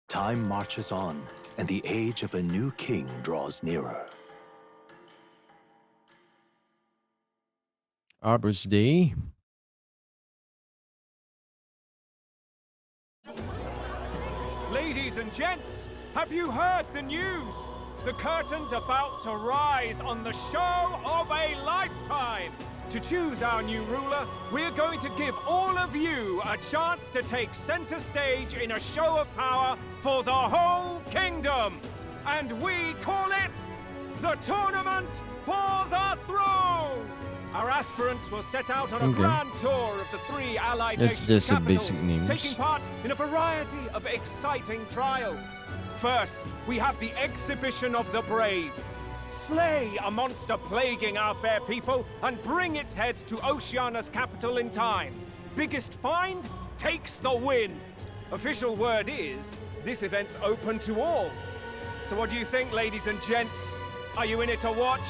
Time marches on, and the age of a new king draws nearer. Arbor's Day. Ladies and gents, have you heard the news? The curtain's about to rise on the show of a lifetime. To choose our new ruler, we're going to give all of you a chance to take center stage in a show of power for the whole kingdom. And we call it the Tournament for the Throne. Our aspirants will set out on a grand tour of the 3 allied nations' just a capitals, basic names. taking part in a variety of exciting trials. First, we have the exhibition of the brave. Slay a monster plaguing our fair people and bring its head to Oceania's capital in time. Biggest find takes the win. Official word is, this event's open to all. So what do you think, ladies and gents? Are you in it to watch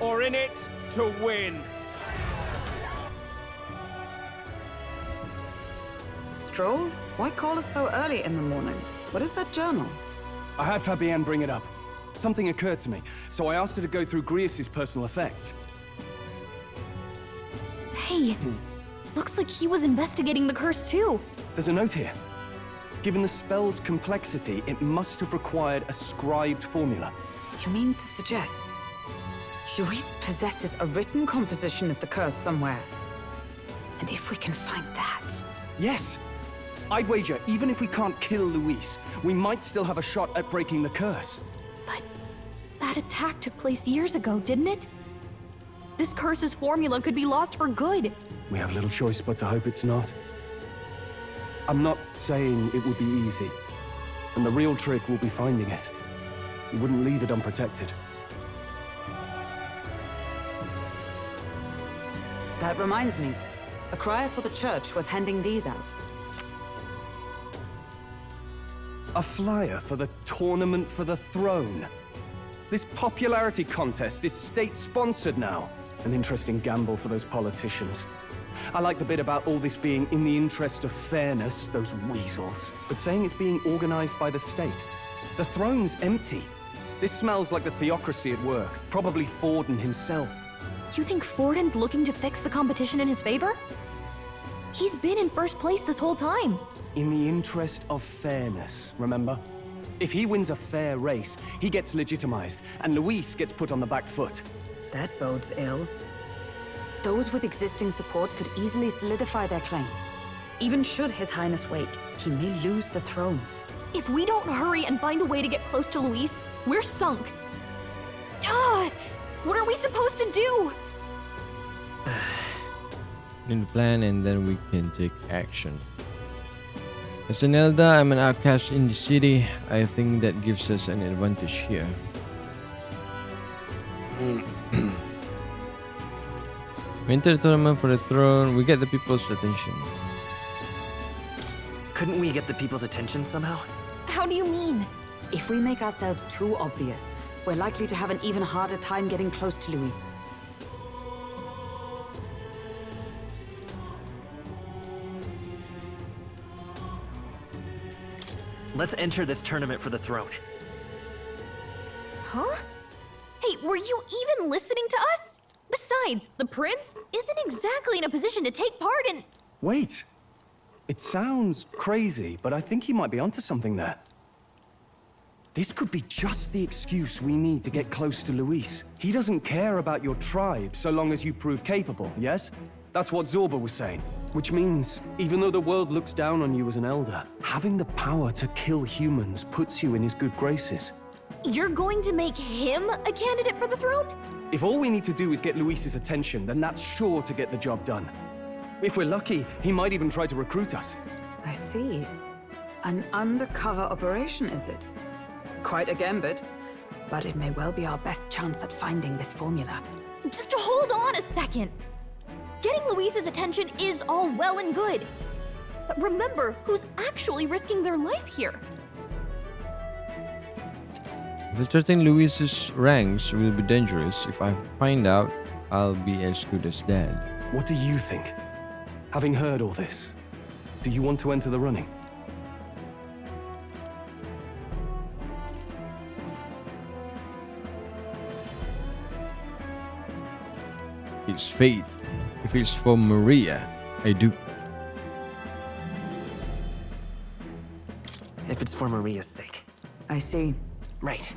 or in it to win? Stroll? Why call us so early in the morning? What is that journal? I had Fabienne bring it up. Something occurred to me, so I asked her to go through Grius' personal effects. Hey, looks like he was investigating the curse too. There's a note here. Given the spell's complexity, it must have required a scribed formula. You mean to suggest Luis possesses a written composition of the curse somewhere? And if we can find that... Yes! I'd wager, even if we can't kill Luis, we might still have a shot at breaking the curse. But that attack took place years ago, didn't it? This curse's formula could be lost for good. We have little choice but to hope it's not. I'm not saying it would be easy. And the real trick will be finding it. We wouldn't leave it unprotected. That reminds me. A crier for the church was handing these out. A flyer for the Tournament for the Throne. This popularity contest is state-sponsored now. An interesting gamble for those politicians. I like the bit about all this being in the interest of fairness, those weasels. But saying it's being organized by the state. The throne's empty. This smells like the theocracy at work. Probably Forden himself. You think Forden's looking to fix the competition in his favor? He's been in first place this whole time. In the interest of fairness, remember? If he wins a fair race, he gets legitimized, and Luis gets put on the back foot. That bodes ill. Those with existing support could easily solidify their claim. Even should His Highness wake, he may lose the throne. If we don't hurry and find a way to get close to Luis, we're sunk. What are we supposed to do? In the plan, and then we can take action. As an Elder, I'm an outcast in the city. I think that gives us an advantage here. We enter the tournament for the throne. We get the people's attention. Couldn't we get the people's attention somehow? How do you mean? If we make ourselves too obvious, we're likely to have an even harder time getting close to Luis. Let's enter this tournament for the throne. Huh? Hey, were you even listening to us? Besides, the prince isn't exactly in a position to take part in... Wait. It sounds crazy, but I think he might be onto something there. This could be just the excuse we need to get close to Luis. He doesn't care about your tribe so long as you prove capable, yes? That's what Zorba was saying. Which means, even though the world looks down on you as an elder, having the power to kill humans puts you in his good graces. You're going to make him a candidate for the throne? If all we need to do is get Luis's attention, then that's sure to get the job done. If we're lucky, he might even try to recruit us. I see. An undercover operation, is it? Quite a gambit, but it may well be our best chance at finding this formula. Just hold on a second. Getting Luis's attention is all well and good. But remember who's actually risking their life here. Infiltrating Luis's ranks will be dangerous. If I find out, I'll be as good as dead. What do you think? Having heard all this, do you want to enter the running? it's fate. If it's for Maria, I do. If it's for Maria's sake. I see. Right.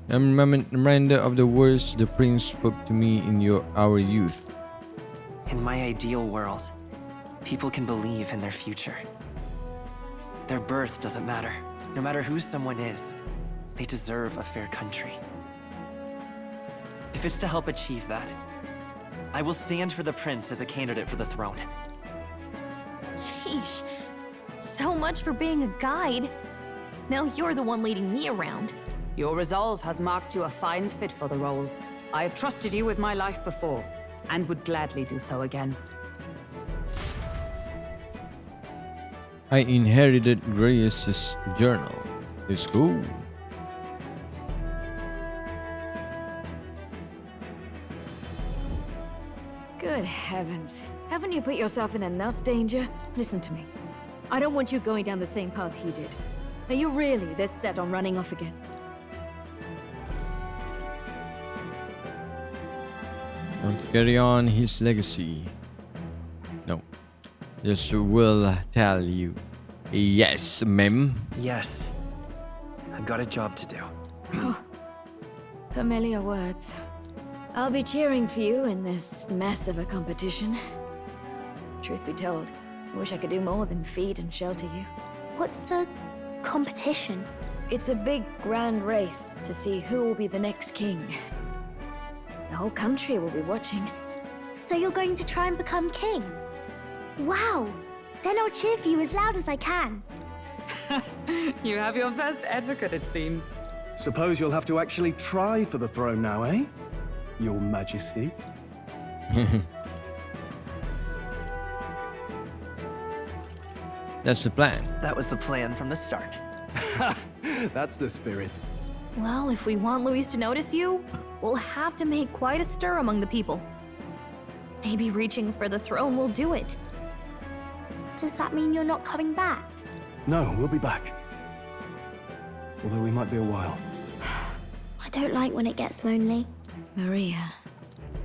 I'm reminded of the words the prince spoke to me in our youth. In my ideal world, people can believe in their future. Their birth doesn't matter. No matter who someone is, they deserve a fair country. If it's to help achieve that, I will stand for the prince as a candidate for the throne. Sheesh. So much for being a guide. Now you're the one leading me around. Your resolve has marked you a fine fit for the role. I have trusted you with my life before, and would gladly do so again. I inherited Reyes' journal. It's cool. Good heavens. Haven't you put yourself in enough danger? Listen to me. I don't want you going down the same path he did. Are you really this set on running off again? Want to carry on his legacy? No. Just will tell you. Yes, ma'am. Yes. I've got a job to do. Familiar words. I'll be cheering for you in this mess of a competition. Truth be told, I wish I could do more than feed and shelter you. What's the competition? It's a big, grand race to see who will be the next king. The whole country will be watching. So you're going to try and become king? Wow! Then I'll cheer for you as loud as I can. You have your first advocate, it seems. Suppose you'll have to actually try for the throne now, eh? Your Majesty. That's the plan. That was the plan from the start. That's the spirit. Well, if we want Luis to notice you, we'll have to make quite a stir among the people. Maybe reaching for the throne will do it. Does that mean you're not coming back? No, we'll be back. Although we might be a while. I don't like when it gets lonely. Maria.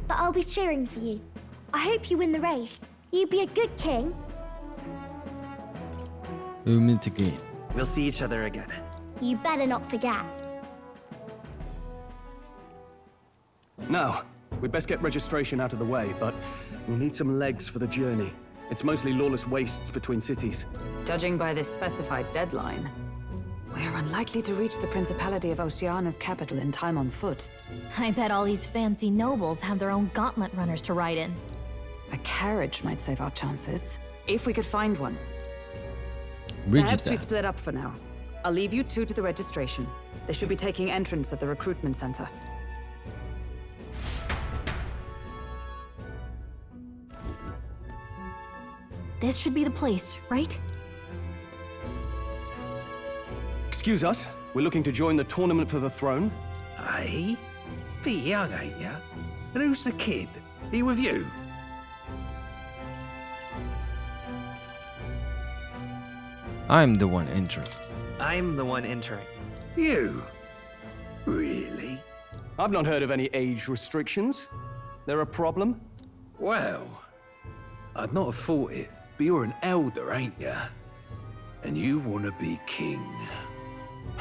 But I'll be cheering for you. I hope you win the race. You be a good king. We'll meet again. We'll see each other again. You better not forget. Now, we'd best get registration out of the way, but we'll need some legs for the journey. It's mostly lawless wastes between cities. Judging by this specified deadline, we're unlikely to reach the Principality of Oceana's capital in time on foot. I bet all these fancy nobles have their own gauntlet runners to ride in. A carriage might save our chances, if we could find one. Bridget. Perhaps we split up for now. I'll leave you two to the registration. They should be taking entrance at the recruitment center. This should be the place, right? Excuse us, we're looking to join the tournament for the throne. Hey? Bit young, ain't ya? And who's the kid? He with you? I'm the one entering. I'm the one entering. You? Really? I've not heard of any age restrictions. There a problem? Well, I'd not have thought it, but you're an elder, ain't ya? And you want to be king.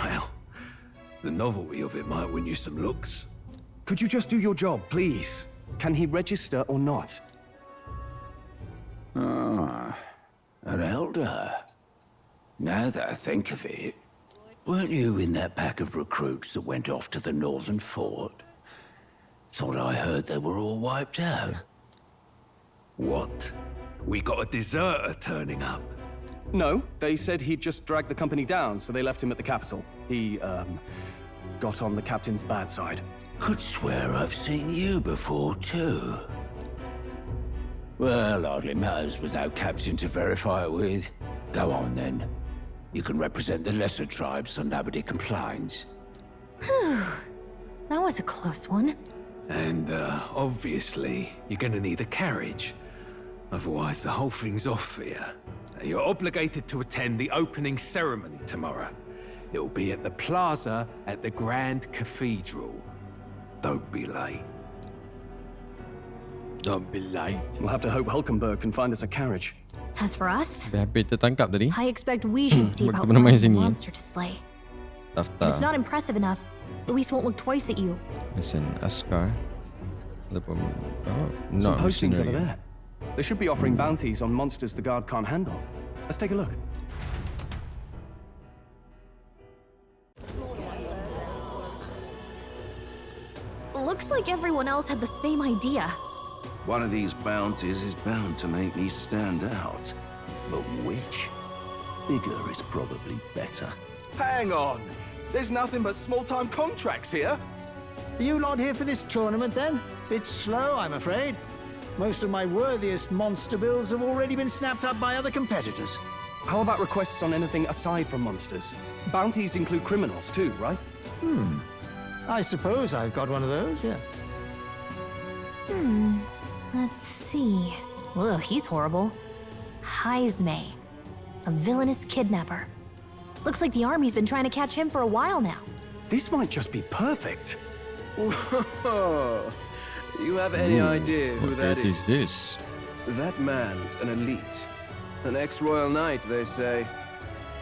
Well, the novelty of it might win you some looks. Could you just do your job, please? Can he register or not? Ah, an elder. Now that I think of it, weren't you in that pack of recruits that went off to the northern fort? Thought I heard they were all wiped out. What? We got a deserter turning up? No, they said he'd just dragged the company down, so they left him at the capital. He, got on the captain's bad side. Could swear I've seen you before, too. Well, hardly matters with no captain to verify it with. Go on, then. You can represent the lesser tribes so nobody complains. That was a close one. And, obviously, you're gonna need a carriage. Otherwise, the whole thing's off for you. You're obligated to attend the opening ceremony tomorrow. It'll be at the plaza at the Grand Cathedral. Don't be late. Don't be light. We'll have to hope Hulkenberg can find us a carriage. As for us, Happy tertangkap tadi. I expect we should see about Waktu pernah main finding a sini. monster to slay. If it's Daftar not impressive enough, Luis won't look twice at you. as an askar. Ataupun Some not postings over mercenary. there. They should be offering bounties on monsters the guard can't handle. Let's take a look. Looks like everyone else had the same idea. One of these bounties is bound to make me stand out. But which? Bigger is probably better. Hang on! There's nothing but small-time contracts here! Are you not here for this tournament then? Bit slow, I'm afraid. Most of my worthiest monster bills have already been snapped up by other competitors. How about requests on anything aside from monsters? Bounties include criminals too, right? I suppose I've got one of those, yeah. Let's see. Ugh, he's horrible. Heisme, a villainous kidnapper. Looks like the army's been trying to catch him for a while now. This might just be perfect. Whoa. You have any idea who that What is this? That man's an elite. An ex-royal knight, they say.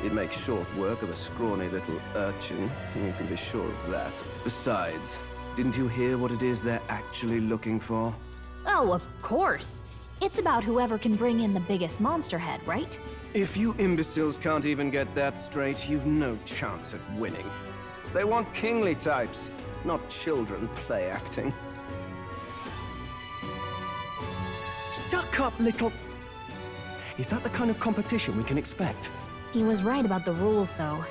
He'd make short work of a scrawny little urchin. You can be sure of that. Besides, didn't you hear what it is they're actually looking for? Oh, of course. It's about whoever can bring in the biggest monster head, right? If you imbeciles can't even get that straight, you've no chance at winning. They want kingly types, not children play acting. Stuck-up little... Is that the kind of competition we can expect? He was right about the rules, though.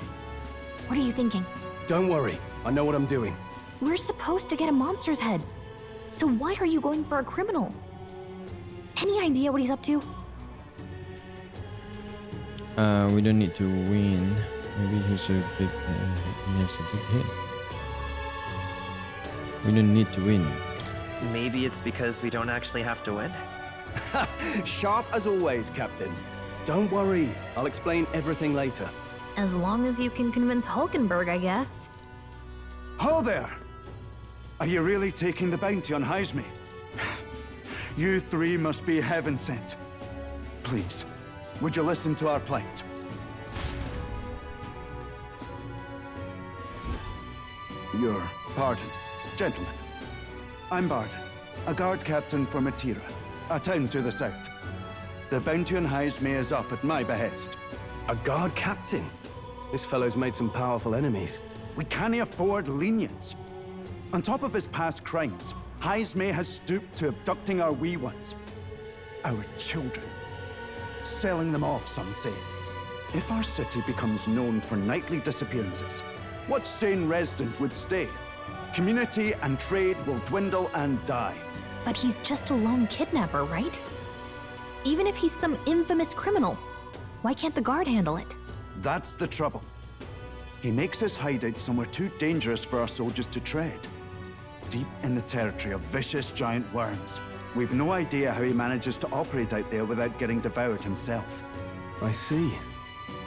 What are you thinking? Don't worry, I know what I'm doing. We're supposed to get a monster's head. So why are you going for a criminal? Any idea what he's up to? We don't need to win. Maybe he's a big. He has a big head. We don't need to win. Maybe it's because we don't actually have to win? Sharp as always, Captain. Don't worry, I'll explain everything later. As long as you can convince Hulkenberg, I guess. Ho there! Are you really taking the bounty on Heisme? You three must be heaven sent. Please, would you listen to our plight? Your pardon, gentlemen. I'm Barden, a guard captain for Matira, a town to the south. The bounty on Heisme is up at my behest. A guard captain? This fellow's made some powerful enemies. We can't afford lenience. On top of his past crimes, Heisme has stooped to abducting our wee ones. Our children. Selling them off, some say. If our city becomes known for nightly disappearances, what sane resident would stay? Community and trade will dwindle and die. But he's just a lone kidnapper, right? Even if he's some infamous criminal, why can't the guard handle it? That's the trouble. He makes his hideout somewhere too dangerous for our soldiers to tread. Deep in the territory of vicious giant worms. We've no idea how he manages to operate out there without getting devoured himself. I see.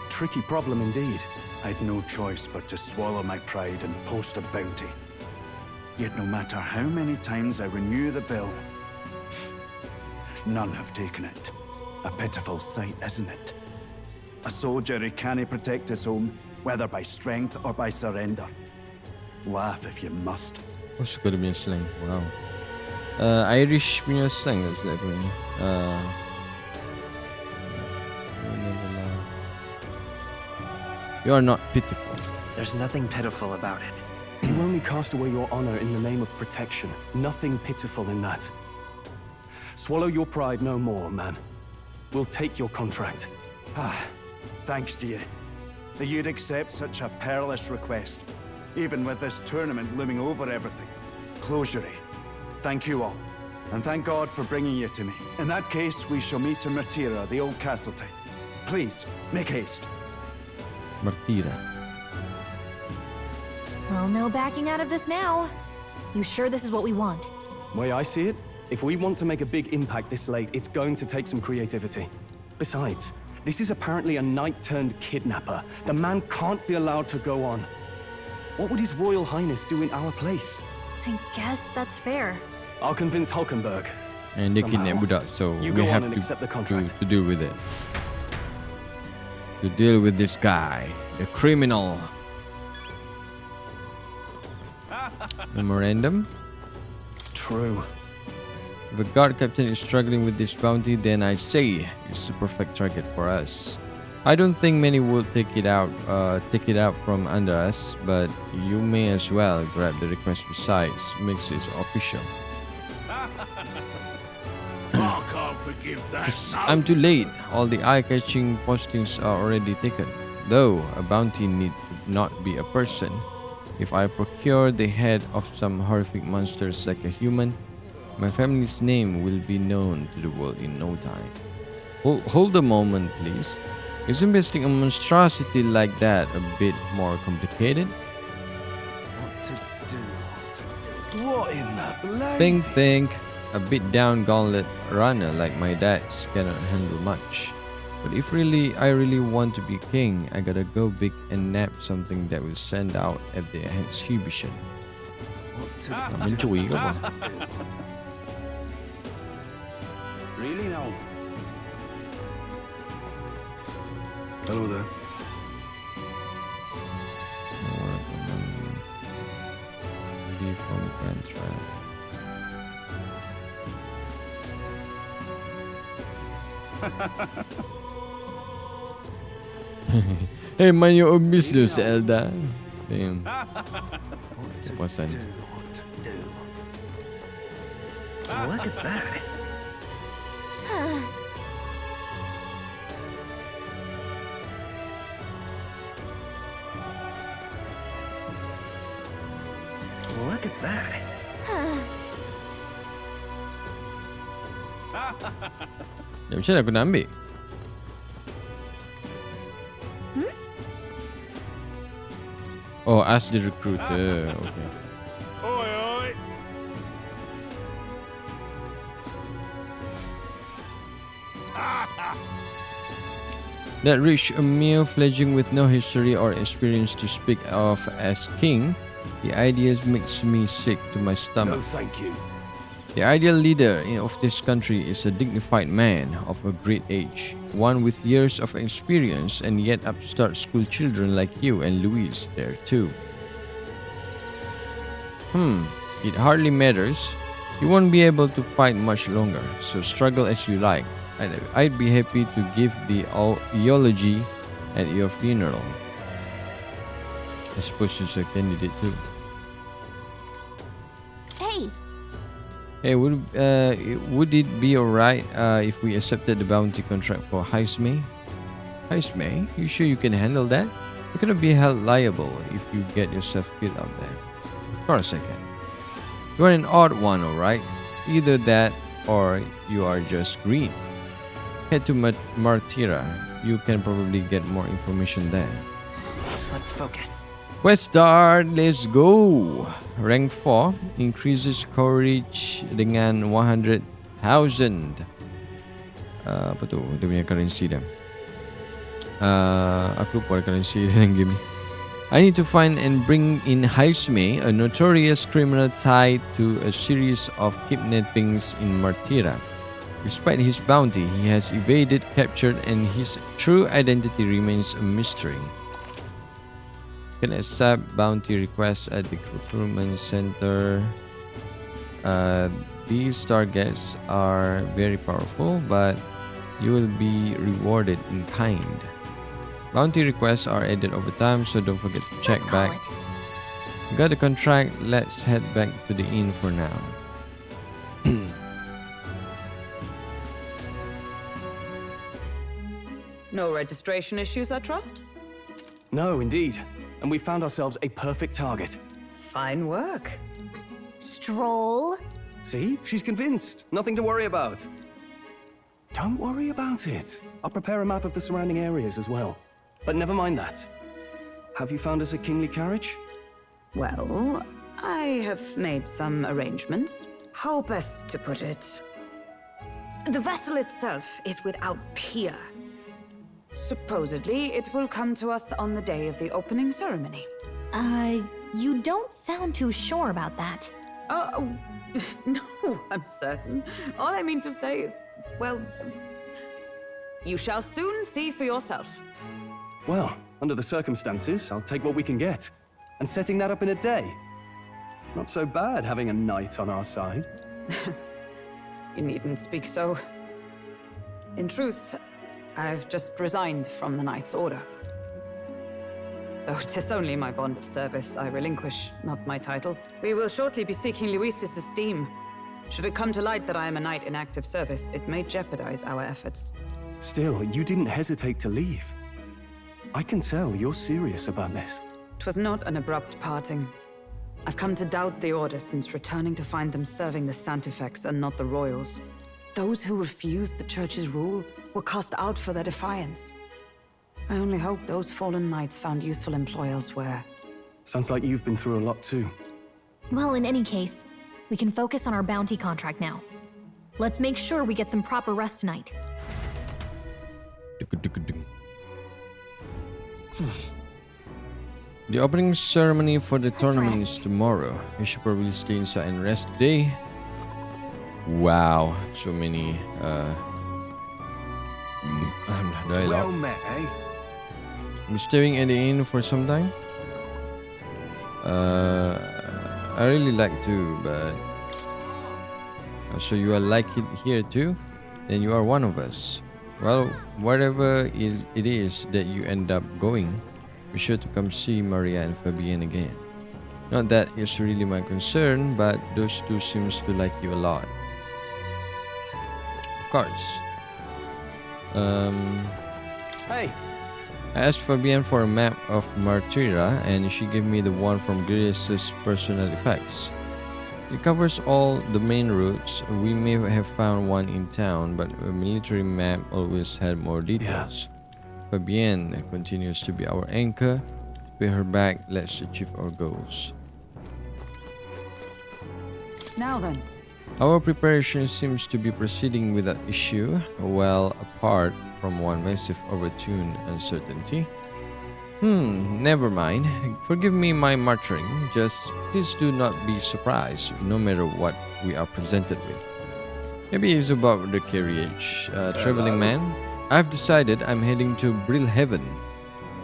Tricky problem indeed. I'd no choice but to swallow my pride and post a bounty. Yet no matter how many times I renew the bill, none have taken it. A pitiful sight, isn't it? A soldier who can't protect his home, whether by strength or by surrender. Laugh if you must. Oh, suka dia punya slang. Wow. Irish punya slang tak silap aku ni. You are not pitiful. There's nothing pitiful about it. You only cast away your honor in the name of protection. Nothing pitiful in that. Swallow your pride no more, man. We'll take your contract. Thanks to you. That you'd accept such a perilous request, even with this tournament looming over everything. Closure. Thank you all, and thank God for bringing you to me. In that case, we shall meet in Matira, the old castle town. Please, make haste. Martira. Well, no backing out of this now. You sure this is what we want? Way I see it, if we want to make a big impact this late, it's going to take some creativity. Besides, this is apparently a knight-turned-kidnapper. The man can't be allowed to go on. What would His Royal Highness do in our place? I guess that's fair. I'll convince Hulkenberg. And they Somehow. kidnap budak, so You we go on have and accept the to contract. deal with it. To deal with this guy, the criminal. Memorandum. True. If a guard captain is struggling with this bounty, then I say it's the perfect target for us. I don't think many will take it out from under us, but you may as well grab the request besides. Makes it official. I can't forgive that. I'm too late. All the eye-catching postings are already taken. Though a bounty need not be a person. If I procure the head of some horrific monsters like a human, my family's name will be known to the world in no time. Hold a moment, please. Is investing a monstrosity like that a bit more complicated? What in the blaze? Think. A bit down gauntlet runner like my dad's cannot handle much. But if I really want to be king, I gotta go big and nab something that will stand out at the exhibition. Mencuri ke apa? Really now? Hello there. Leave from Grand Trial. Hey, mind your own business, Elda. Damn. Kepuasan. Look at that. Look at that. Ya, macam mana aku nak ambil? Oh, ask the recruiter. Okay. Oi, oi. That rich Emir fledgling with no history or experience to speak of as king, the idea makes me sick to my stomach. No, thank you. The ideal leader of this country is a dignified man of a great age, one with years of experience and yet upstart school children like you and Louise there too. It hardly matters. You won't be able to fight much longer, so struggle as you like. I'd be happy to give the eulogy at your funeral. I suppose she's a candidate too. Hey, would it be alright if we accepted the bounty contract for Heismay? Heismay? You sure you can handle that? You're gonna be held liable if you get yourself killed out there. Of course I can. You're an odd one, alright? Either that or you are just green. Head to Martira. You can probably get more information there. Let's focus. Quest start, let's go. Rank 4 increases courage dengan 100,000. Apa tu? Dia punya currency dia. Aku lupa currency dalam game ni. I need to find and bring in Heismay, a notorious criminal tied to a series of kidnappings in Martira. Despite his bounty, he has evaded capture and his true identity remains a mystery. Can accept bounty requests at the recruitment center. These targets are very powerful, but you will be rewarded in kind. Bounty requests are added over time, so don't forget to check back. You got the contract, let's head back to the inn for now. No registration issues, I trust? No, indeed. And we found ourselves a perfect target. Fine work. Stroll. See? She's convinced. Nothing to worry about. Don't worry about it. I'll prepare a map of the surrounding areas as well. But never mind that. Have you found us a kingly carriage? Well, I have made some arrangements. How best to put it? The vessel itself is without peer. Supposedly, it will come to us on the day of the opening ceremony. You don't sound too sure about that. Oh, no, I'm certain. All I mean to say is, well, you shall soon see for yourself. Well, under the circumstances, I'll take what we can get. And setting that up in a day. Not so bad having a knight on our side. You needn't speak so. In truth, I've just resigned from the Knight's Order. Though 'tis only my bond of service I relinquish, not my title. We will shortly be seeking Luis's esteem. Should it come to light that I am a knight in active service, it may jeopardize our efforts. Still, you didn't hesitate to leave. I can tell you're serious about this. 'Twas not an abrupt parting. I've come to doubt the Order since returning to find them serving the Santifex and not the Royals. Those who refused the Church's rule were cast out for their defiance. I only hope those fallen knights found useful employ elsewhere. Sounds like you've been through a lot too. Well, in any case, we can focus on our bounty contract now. Let's make sure we get some proper rest tonight. The opening ceremony for the tournament is tomorrow. You should probably stay inside and rest today. Wow, so many dialogue. Well met, eh? I'm staying at the inn for some time. I really like to, but so you are like it here too? Then you are one of us. Well, whatever it is that you end up going, be sure to come see Maria and Fabienne again. Not that it's really my concern, but those two seems to like you a lot. Of course. Hey! I asked Fabienne for a map of Martyra and she gave me the one from Grace's personal effects. It covers all the main routes. We may have found one in town, but a military map always had more details. Yeah. Fabienne continues to be our anchor. To pay her back, let's achieve our goals. Now then. Our preparation seems to be proceeding without issue, well apart from one massive overtune uncertainty. Never mind. Forgive me my muttering. Just please do not be surprised, no matter what we are presented with. Maybe it's about the carriage. Traveling man, I've decided I'm heading to Brillhaven.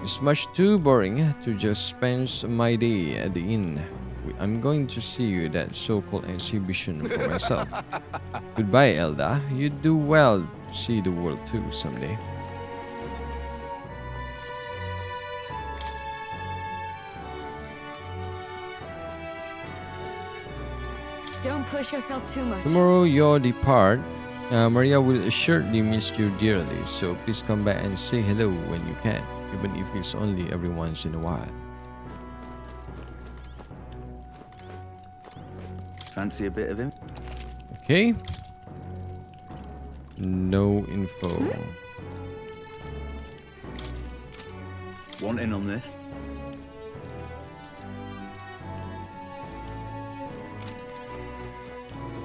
It's much too boring to just spend my day at the inn. I'm going to see that so-called exhibition for myself. Goodbye, Elda. You do well to see the world too someday. Don't push yourself too much. Tomorrow you depart. Maria will assuredly miss you dearly, so please come back and say hello when you can, even if it's only every once in a while. Fancy a bit of him? Okay. No info. Want in on this?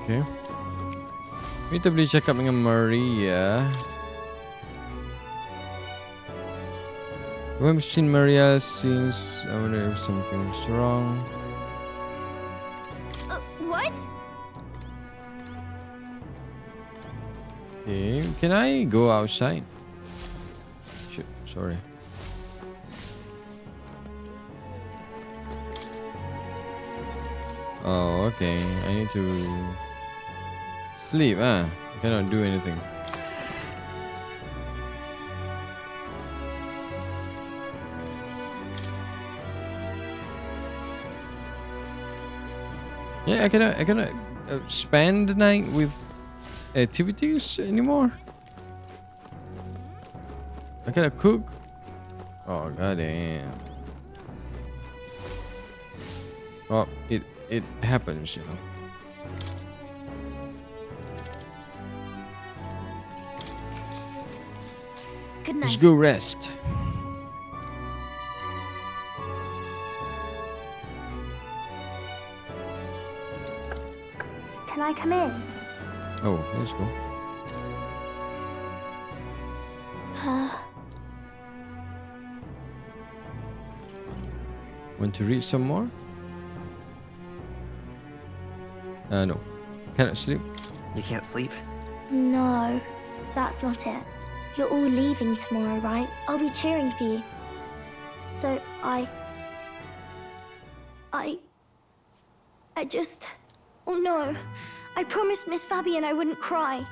Okay. Kita boleh cakap dengan Maria. We haven't seen Maria since. I wonder if something's wrong. What? Okay, can I go outside? Shit, sorry. Oh, okay. I need to sleep, I cannot do anything. Yeah, I cannot spend the night with activities anymore. I cannot cook. Oh goddamn. Well, it happens, you know. Good night. Let's go rest. Can I come in? Oh, let's go. Want to read some more? No. Cannot sleep. You can't sleep? No, that's not it. You're all leaving tomorrow, right? I'll be cheering for you. So I just... Oh no. I promised Miss Fabian I wouldn't cry.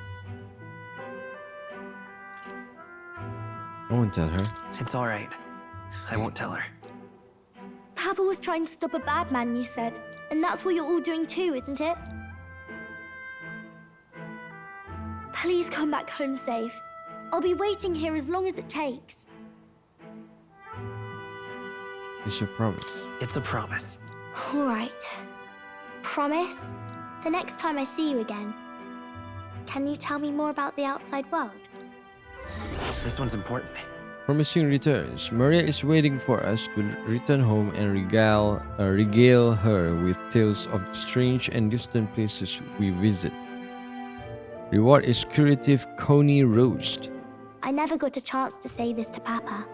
I won't tell her. It's all right. I won't tell her. Papa was trying to stop a bad man, you said. And that's what you're all doing too, isn't it? Please come back home safe. I'll be waiting here as long as it takes. It's a promise. It's a promise. All right. Promise? The next time I see you again, can you tell me more about the outside world? This one's important. Promising returns. Maria is waiting for us to return home and regale her with tales of the strange and distant places we visit. Reward is curative coney roast. I never got a chance to say this to Papa.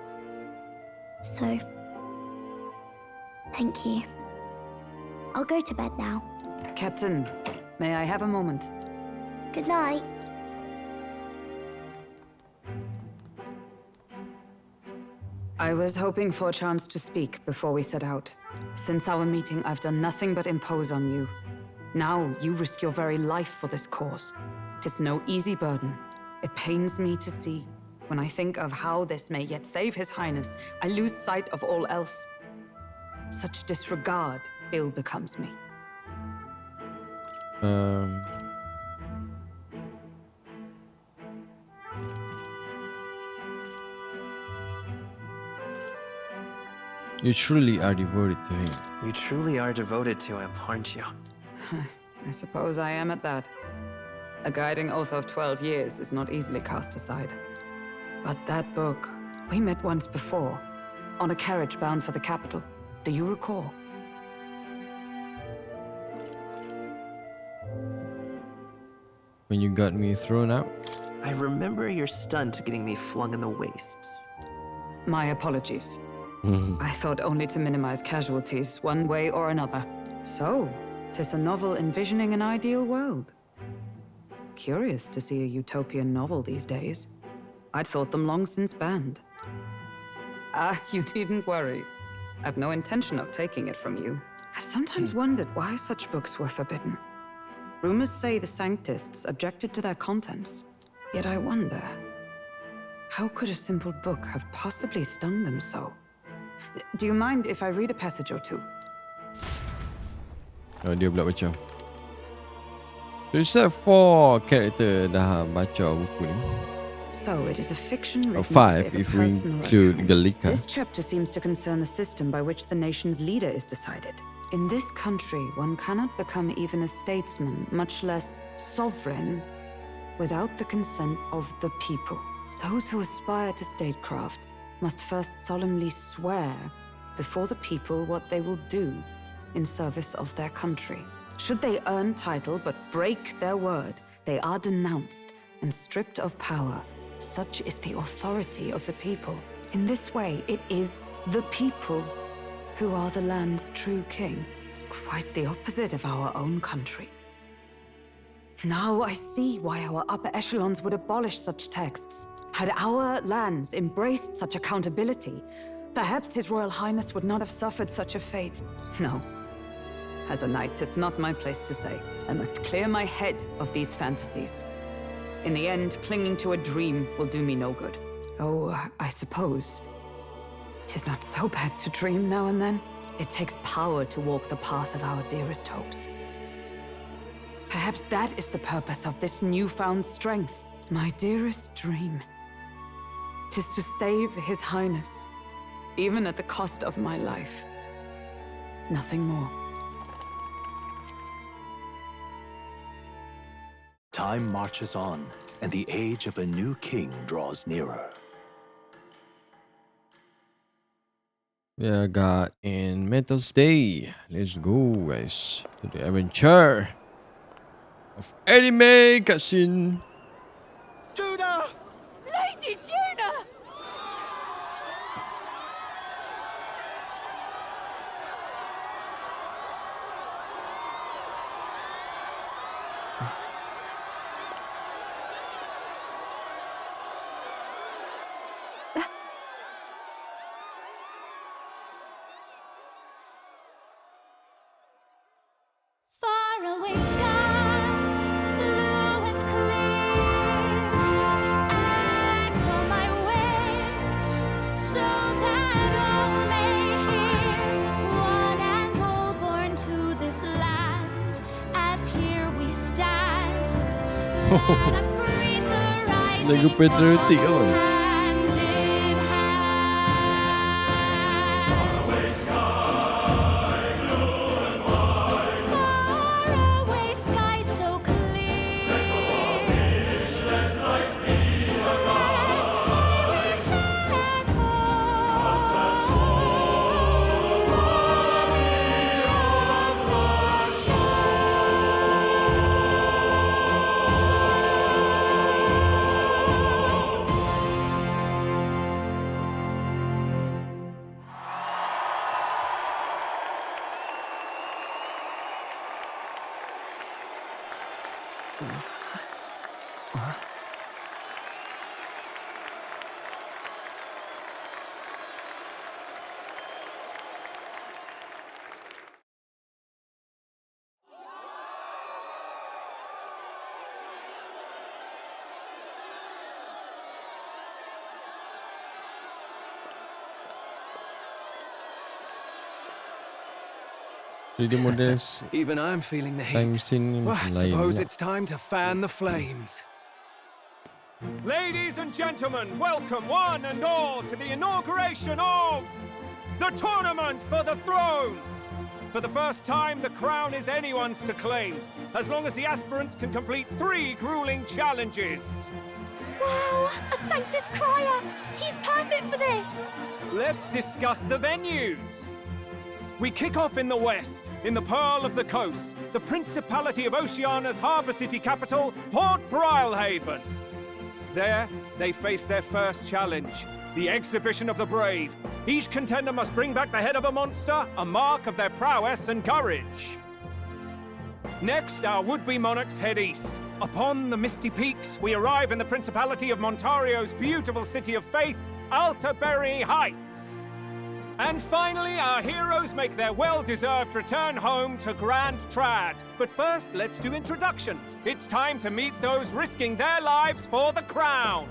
So, thank you. I'll go to bed now. Captain, may I have a moment? Good night. I was hoping for a chance to speak before we set out. Since our meeting, I've done nothing but impose on you. Now, you risk your very life for this cause. 'Tis no easy burden. It pains me to see. When I think of how this may yet save His Highness, I lose sight of all else. Such disregard ill becomes me. You truly are devoted to him. You truly are devoted to him, aren't you? I suppose I am at that. A guiding oath of 12 years is not easily cast aside. But that book, we met once before, on a carriage bound for the capital. Do you recall? When you got me thrown out? I remember your stunt getting me flung in the wastes. My apologies. I thought only to minimize casualties, one way or another. So, 'tis a novel envisioning an ideal world. Curious to see a utopian novel these days. I'd thought them long since banned. You needn't worry. I've no intention of taking it from you. I've sometimes wondered why such books were forbidden. Rumors say the Sanctists objected to their contents. Yet I wonder, how could a simple book have possibly stung them so? Do you mind if I read a passage or two? Oh, dia pula baca. So you said 4 character dah baca buku ni. So it is a fiction written Or 5 as a if we personal include account. Gallica. This chapter seems to concern the system by which the nation's leader is decided. In this country, one cannot become even a statesman, much less sovereign, without the consent of the people. Those who aspire to statecraft must first solemnly swear before the people what they will do in service of their country. Should they earn title but break their word, they are denounced and stripped of power. Such is the authority of the people. In this way, it is the people who are the land's true king. Quite the opposite of our own country. Now I see why our upper echelons would abolish such texts. Had our lands embraced such accountability, perhaps His Royal Highness would not have suffered such a fate. No. As a knight, 'tis not my place to say. I must clear my head of these fantasies. In the end, clinging to a dream will do me no good. Oh, I suppose 'tis not so bad to dream now and then. It takes power to walk the path of our dearest hopes. Perhaps that is the purpose of this newfound strength. My dearest dream. 'Tis to save His Highness, even at the cost of my life. Nothing more. Time marches on, and the age of a new king draws nearer. We got in Metal's Day. Let's go, guys, to the adventure of anime cutscene. Judah! Lady Judah! Lagu patriotik apa? Even I'm feeling the time heat. scene ni Well, I macam lain suppose pula. it's time to fan the flames. Ladies and gentlemen, welcome one and all to the inauguration of the Tournament for the Throne! For the first time, the crown is anyone's to claim, as long as the aspirants can complete 3 grueling challenges. Wow, a Sanctus Crier! He's perfect for this! Let's discuss the venues. We kick off in the west, in the Pearl of the Coast, the Principality of Oceania's harbour city capital, Port Brilehaven. There, they face their first challenge, the Exhibition of the Brave. Each contender must bring back the head of a monster, a mark of their prowess and courage. Next, our would-be monarchs head east. Upon the misty peaks, we arrive in the Principality of Montario's beautiful city of faith, Altaberry Heights. And finally, our heroes make their well-deserved return home to Grand Trad. But first, let's do introductions. It's time to meet those risking their lives for the crown.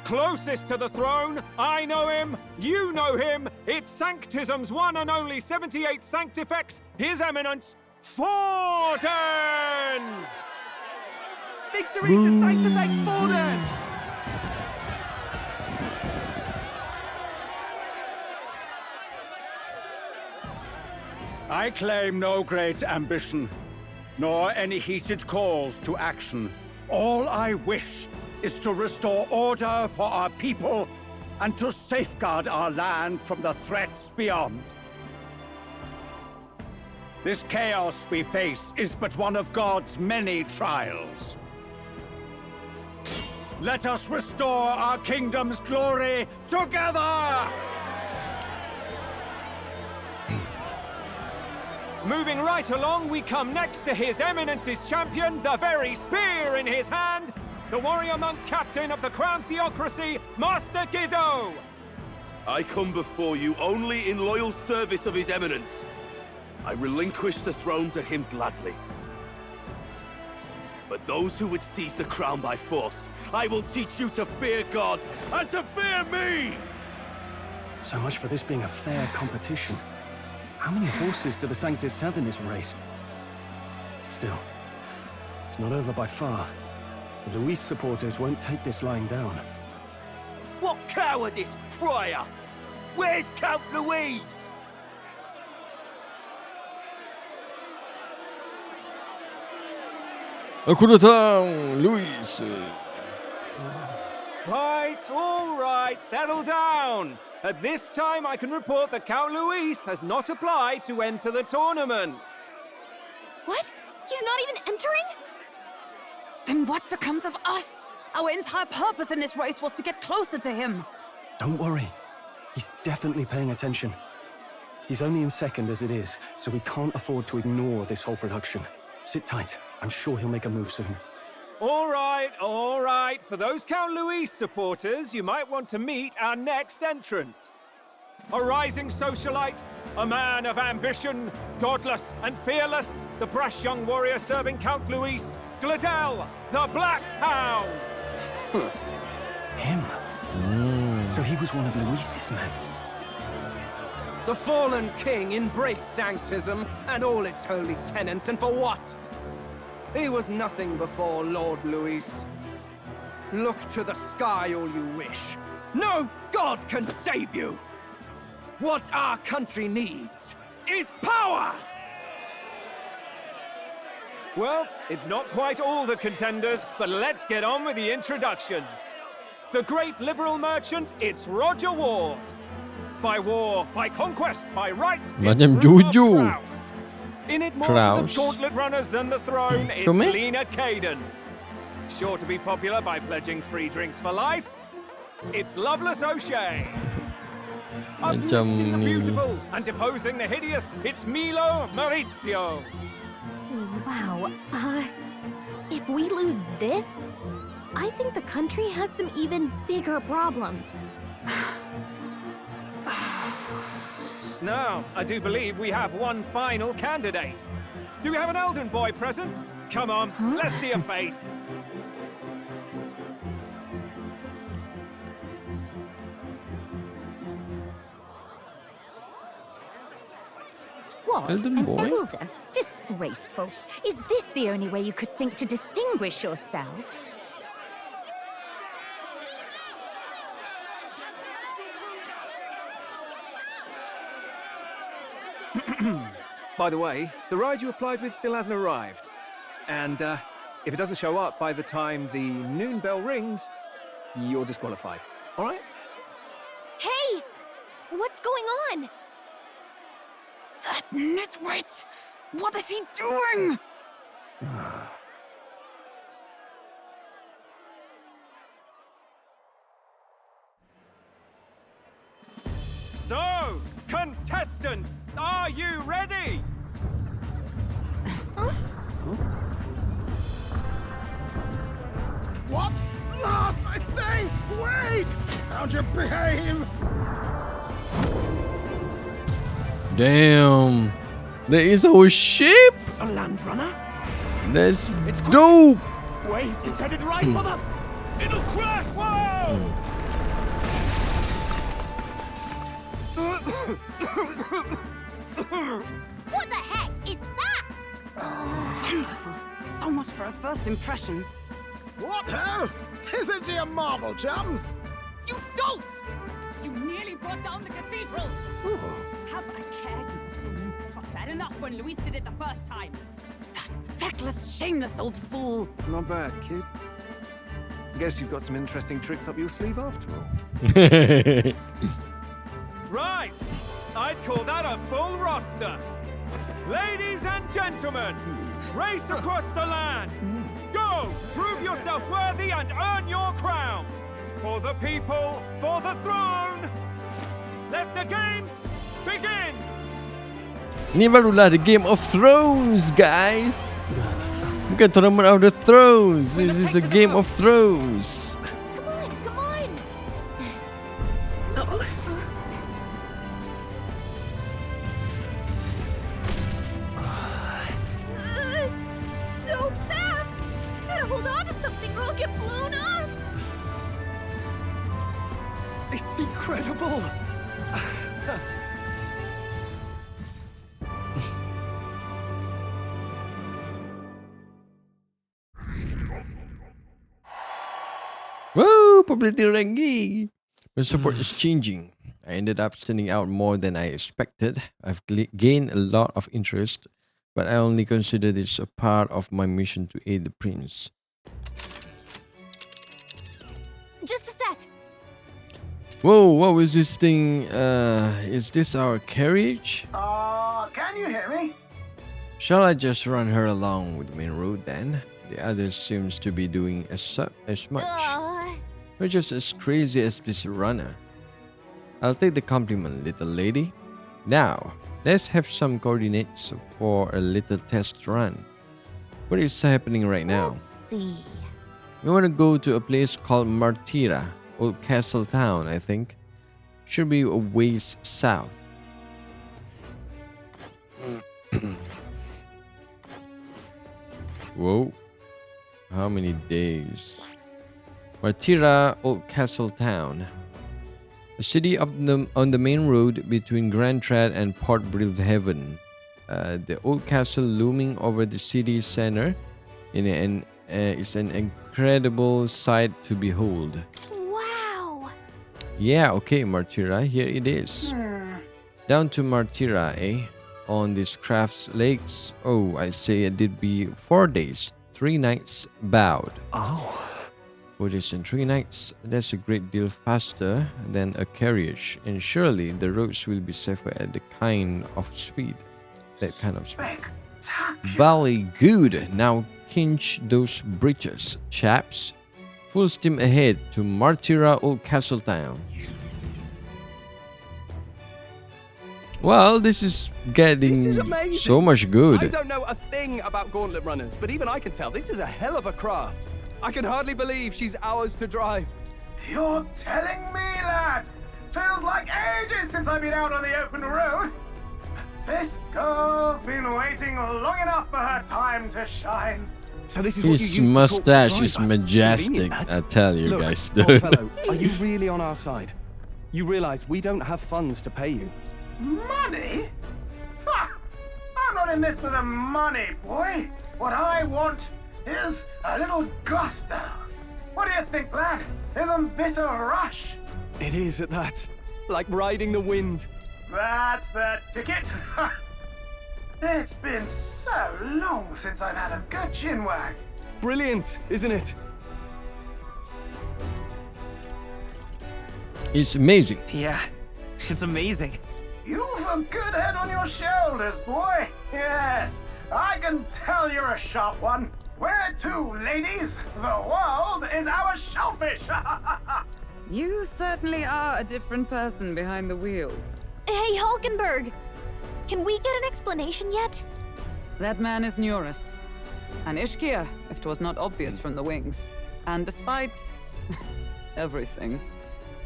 Closest to the throne, I know him, you know him. It's Sanctism's one and only 78th Sanctifex, His Eminence, Forden! Victory to Sanctifex Forden! I claim no great ambition, nor any heated calls to action. All I wish is to restore order for our people and to safeguard our land from the threats beyond. This chaos we face is but one of God's many trials. Let us restore our kingdom's glory together! Moving right along, we come next to His Eminence's champion, the very spear in his hand, the warrior monk captain of the Crown Theocracy, Master Giddo! I come before you only in loyal service of His Eminence. I relinquish the throne to him gladly. But those who would seize the crown by force, I will teach you to fear God and to fear me! So much for this being a fair competition. How many horses do the Sanctists have in this race? Still, it's not over by far. The Luis supporters won't take this lying down. What cowardice, Crier! Where's Count Louise? Aku datang, Luis. Right, all right, settle down. At this time, I can report that Count Luis has not applied to enter the tournament. What? He's not even entering? Then what becomes of us? Our entire purpose in this race was to get closer to him. Don't worry. He's definitely paying attention. He's only in second as it is, so we can't afford to ignore this whole production. Sit tight. I'm sure he'll make a move soon. All right, all right. For those Count Luis supporters, you might want to meet our next entrant. A rising socialite, a man of ambition, godless and fearless, the brash young warrior serving Count Luis, Gladel, the Black Hound. Him? So he was one of Luis's men. The fallen king embraced Sanctism and all its holy tenets, and for what? He was nothing before Lord Luis. Look to the sky all you wish. No god can save you! What our country needs is power! Well, it's not quite all the contenders, but let's get on with the introductions. The great liberal merchant, it's Roger Ward. By war, by conquest, by right, it's Macam Rudolph Juju. Krauss. In it more for the Kraus. gauntlet runners than the throne, it's Come here. Lena Caden. Sure to be popular by pledging free drinks for life, it's Loveless O'Shea. Uplifting the beautiful and deposing the hideous, it's Milo Maurizio. Wow. If we lose this, I think the country has some even bigger problems. Now, I do believe we have one final candidate. Do we have an Elden boy present? Come on, let's see a face. What? Elden An boy? elder? Disgraceful. Is this the only way you could think to distinguish yourself? By the way, the ride you applied with still hasn't arrived. And if it doesn't show up by the time the noon bell rings, you're disqualified. All right? Hey! What's going on? That nitwit! What is he doing? So, contestants, are you ready? What? Last, I say! Wait! Found your behave! Damn. There is our ship. A land runner? That's dope. Wait, it's headed right for the... It'll crash! Whoa! What the heck is that? Wonderful. So much for a first impression. What hell? Isn't he a marvel, chums? You don't! You nearly brought down the cathedral! Have a care, you fool. 'Twas bad enough when Luis did it the first time. That feckless, shameless old fool. Not bad, kid. Guess you've got some interesting tricks up your sleeve after all. Right! I'd call that a full roster. Ladies and gentlemen, race across the land. Go! Prove yourself worthy and earn your crown. For the people, for the throne. Let the games begin! Ini barulah the Game of Thrones, guys. Bukan Tournament of the Thrones. This is a Game of Thrones. Come on, come on! So fast! Gotta hold on to something or I'll get blown up! It's incredible! Woo! Popularity ranking. My support is changing. I ended up standing out more than I expected. I've gained a lot of interest, but I only consider this a part of my mission to aid the prince. Just a sec! Whoa, what was this thing? Is this our carriage? Can you hear me? Shall I just run her along with the main road then? The others seems to be doing as much. We're just as crazy as this runner. I'll take the compliment, little lady. Now, let's have some coordinates for a little test run. What is happening right now? Let's see. We want to go to a place called Martira, Old Castle Town, I think. Should be a ways south. Whoa. How many days? Martira, Old Castle Town. A city on the main road between Grand Trad and Port Bridgehaven. The old castle looming over the city center It's an incredible sight to behold. Wow! Yeah, okay, Martira, here it is. Down to Martira, eh? On these crafts lakes. Oh, I say it did be 4 days, 3 nights bowed. Oh. 4 days and 3 nights. That's a great deal faster than a carriage, and surely the roads will be safer at the kind of speed. That kind of speed. Bally good. Now hinge those breeches, chaps. Full steam ahead to Martira Old Castle Town. Well, this is getting amazing. so much good. I don't know a thing about gauntlet runners, but even I can tell this is a hell of a craft. I can hardly believe she's ours to drive. You're telling me, lad? Feels like ages since I've been out on the open road. This girl's been waiting long enough for her time to shine. So this is what you His used mustache to talk is driver. majestic, Convenient, I lad. tell you Look, guys, old dude. fellow, are you really on our side? You realize we don't have funds to pay you. Money? Ha! I'm not in this for the money, boy. What I want is a little gusto. What do you think, lad? Isn't this a rush? It is at that. Like riding the wind. That's the ticket. It's been so long since I've had a good chinwag. Brilliant, isn't it? It's amazing. Yeah, it's amazing. You've a good head on your shoulders, boy. Yes, I can tell you're a sharp one. Where to, ladies? The world is our shellfish. You certainly are a different person behind the wheel. Hey, Hulkenberg! Can we get an explanation yet? That man is Neurus. An Ishkia, if 'twas not obvious from the wings. And despite everything,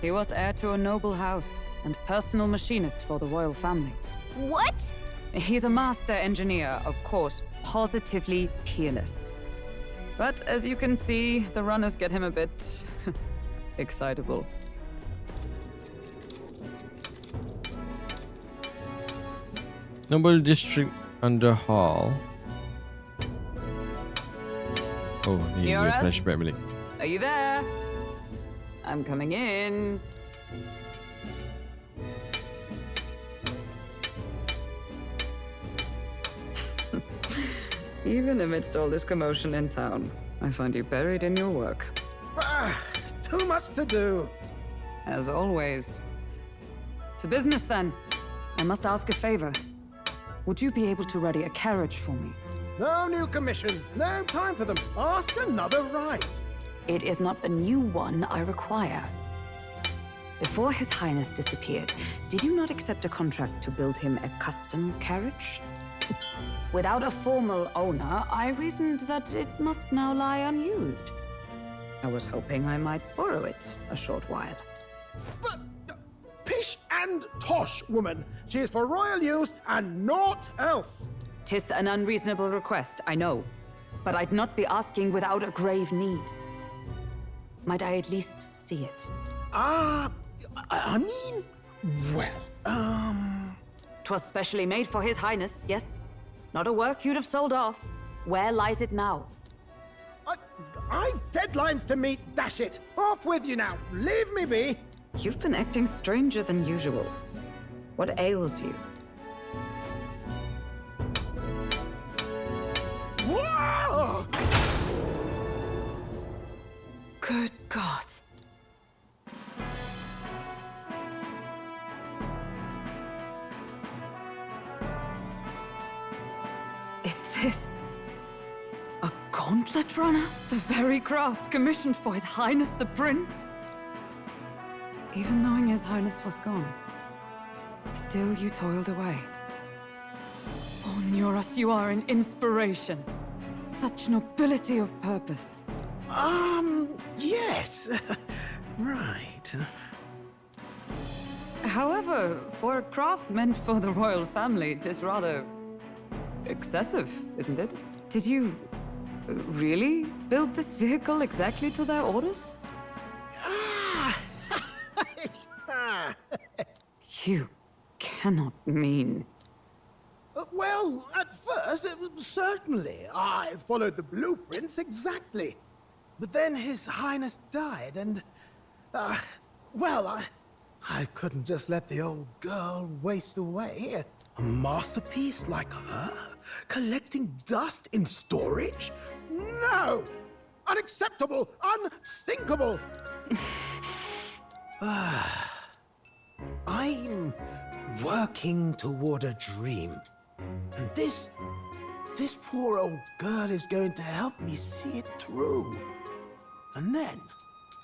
he was heir to a noble house and personal machinist for the royal family. What? He's a master engineer, of course, positively peerless. But as you can see, the runners get him a bit excitable. Noble District under Hall. Oh, need a Neurus? flashback balik. Are you there? I'm coming in. Even amidst all this commotion in town, I find you buried in your work. Too much to do. As always. To business then. I must ask a favor. Would you be able to ready a carriage for me? No new commissions. No time for them. Ask another right. It is not a new one I require. Before His Highness disappeared, did you not accept a contract to build him a custom carriage? Without a formal owner, I reasoned that it must now lie unused. I was hoping I might borrow it a short while. But pish and tosh, woman. She is for royal use and naught else. 'Tis an unreasonable request, I know. But I'd not be asking without a grave need. Might I at least see it? I mean, well, 'Twas specially made for His Highness, yes? Not a work you'd have sold off. Where lies it now? I've deadlines to meet, dash it. Off with you now. Leave me be. You've been acting stranger than usual. What ails you? Whoa! Good God. Is this a gauntlet runner? The very craft commissioned for His Highness the Prince? Even knowing His Highness was gone, still you toiled away. Oh, Neurus, you are an inspiration. Such nobility of purpose. Yes. Right. However, for a craft meant for the royal family, it is rather excessive, isn't it? Did you really build this vehicle exactly to their orders? You cannot mean... Well, at first, certainly. I followed the blueprints exactly. But then His Highness died, and... well, I couldn't just let the old girl waste away. A masterpiece like her? Collecting dust in storage? No! Unacceptable! Unthinkable! I'm working toward a dream. And this poor old girl is going to help me see it through. And then,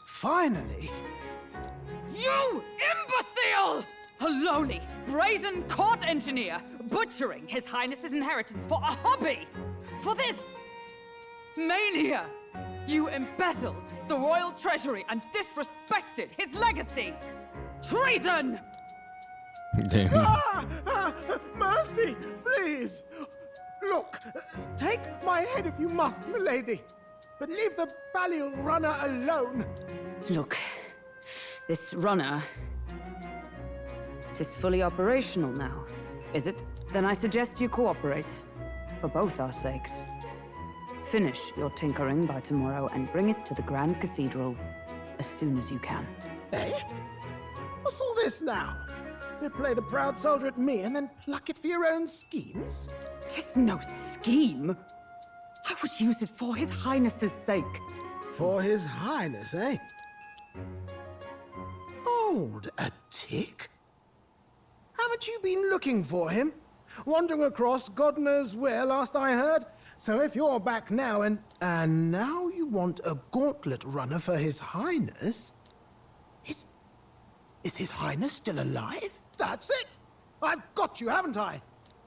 finally... You imbecile! A lowly, brazen court engineer butchering His Highness's inheritance for a hobby! For this mania! You embezzled the royal treasury and disrespected his legacy! Treason! Damn. Mercy, please! Look, take my head if you must, milady. But leave the Balliol runner alone. Look, this runner... Tis fully operational now, is it? Then I suggest you cooperate. For both our sakes. Finish your tinkering by tomorrow and bring it to the Grand Cathedral as soon as you can. Eh? What's all this now? You play the proud soldier at me and then pluck it for your own schemes? 'Tis no scheme. I would use it for His Highness's sake. For His Highness, eh? Hold a tick. Haven't you been looking for him? Wandering across God knows where, last I heard. So if you're back now and now you want a gauntlet runner for His Highness... Is His Highness still alive? That's it! I've got you, haven't I?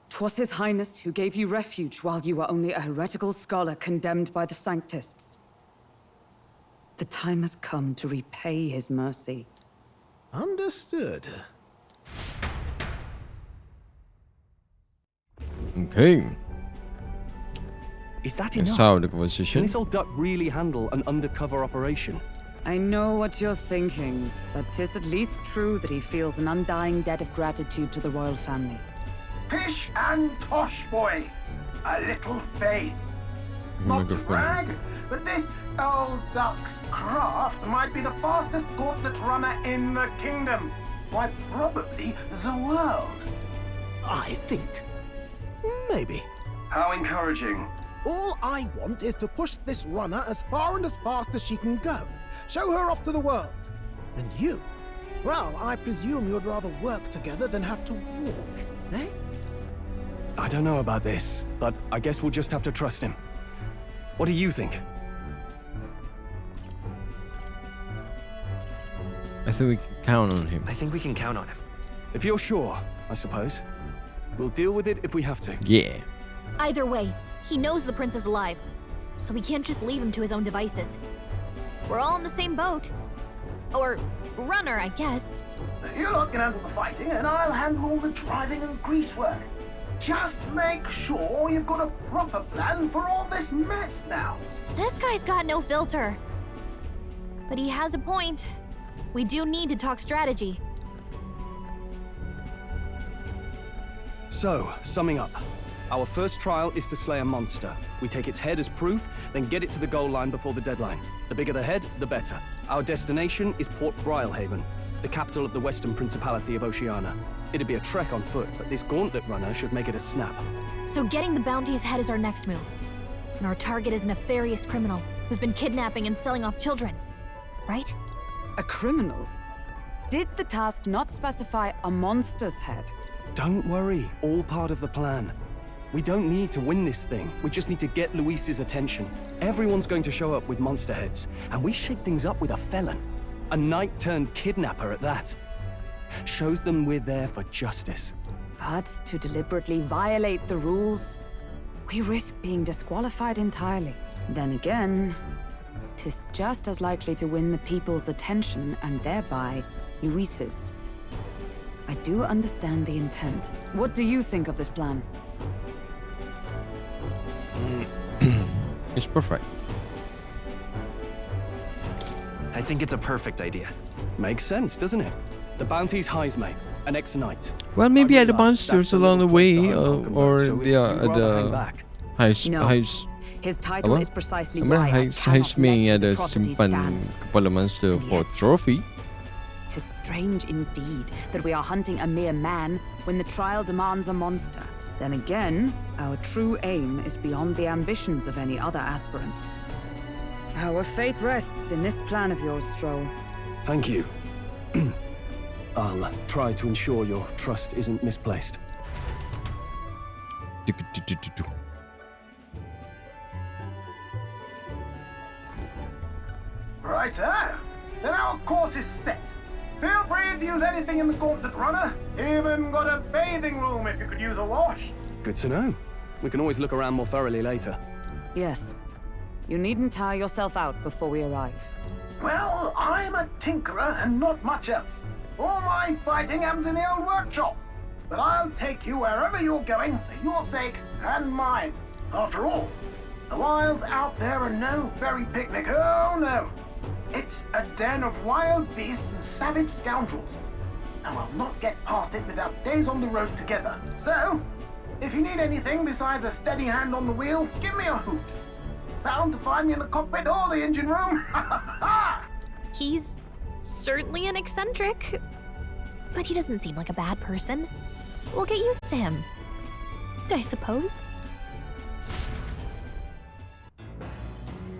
'Twas His Highness who gave you refuge while you were only a heretical scholar condemned by the Sanctists. The time has come to repay His mercy. Understood. Okay. Is that That's enough? how the Can conversation. this old duck really handle an undercover operation? I know what you're thinking, but 'tis at least true that he feels an undying debt of gratitude to the royal family. Pish and tosh, boy. A little faith. Oh my Not to God. brag, but this old duck's craft might be the fastest gauntlet runner in the kingdom. Why, probably the world. I think. Maybe. How encouraging. All I want is to push this runner as far and as fast as she can go. Show her off to the world. And you? Well, I presume you'd rather work together than have to walk, eh? I don't know about this, but I guess we'll just have to trust him. What do you think? I think we can count on him. I think we can count on him. If you're sure, I suppose. We'll deal with it if we have to. Yeah. Either way, he knows the prince is alive, so we can't just leave him to his own devices. We're all in the same boat. Or runner, I guess. You lot can handle the fighting, and I'll handle all the driving and grease work. Just make sure you've got a proper plan for all this mess now. This guy's got no filter. But he has a point. We do need to talk strategy. So, summing up. Our first trial is to slay a monster. We take its head as proof, then get it to the goal line before the deadline. The bigger the head, the better. Our destination is Port Grylehaven, the capital of the Western Principality of Oceania. It'd be a trek on foot, but this gauntlet runner should make it a snap. So getting the bounty's head is our next move. And our target is a nefarious criminal who's been kidnapping and selling off children. Right? A criminal? Did the task not specify a monster's head? Don't worry, all part of the plan. We don't need to win this thing. We just need to get Luis's attention. Everyone's going to show up with monster heads, and we shake things up with a felon. A knight-turned-kidnapper at that. Shows them we're there for justice. But to deliberately violate the rules, we risk being disqualified entirely. Then again, 'tis just as likely to win the people's attention and thereby Luis's. I do understand the intent. What do you think of this plan? It's perfect. I think it's a perfect idea. Makes sense, doesn't it? The bounty's Heisme. an ex-knight. Well, maybe I at the realize monsters that's a along the little way, close to home, Malcolm, or so if the you'd rather hang back. No. heist. His title is precisely Ano ba? why I Heist cannot me let ada this atrocity simpan stand. kepala monster And for yet- trophy. 'Tis strange indeed that we are hunting a mere man when the trial demands a monster. Then again, our true aim is beyond the ambitions of any other aspirant. Our fate rests in this plan of yours, Stroll. Thank you. I'll try to ensure your trust isn't misplaced. Righto. Then our course is set. Feel free to use anything in the gauntlet runner. Even got a bathing room if you could use a wash. Good to know. We can always look around more thoroughly later. Yes. You needn't tire yourself out before we arrive. Well, I'm a tinkerer and not much else. All my fighting happens in the old workshop. But I'll take you wherever you're going for your sake and mine. After all, the wilds out there are no berry picnic. Oh no. It's a den of wild beasts and savage scoundrels. And we'll not get past it without days on the road together. So, if you need anything besides a steady hand on the wheel, give me a hoot. Bound to find me in the cockpit or the engine room. He's certainly an eccentric, but he doesn't seem like a bad person. We'll get used to him, I suppose.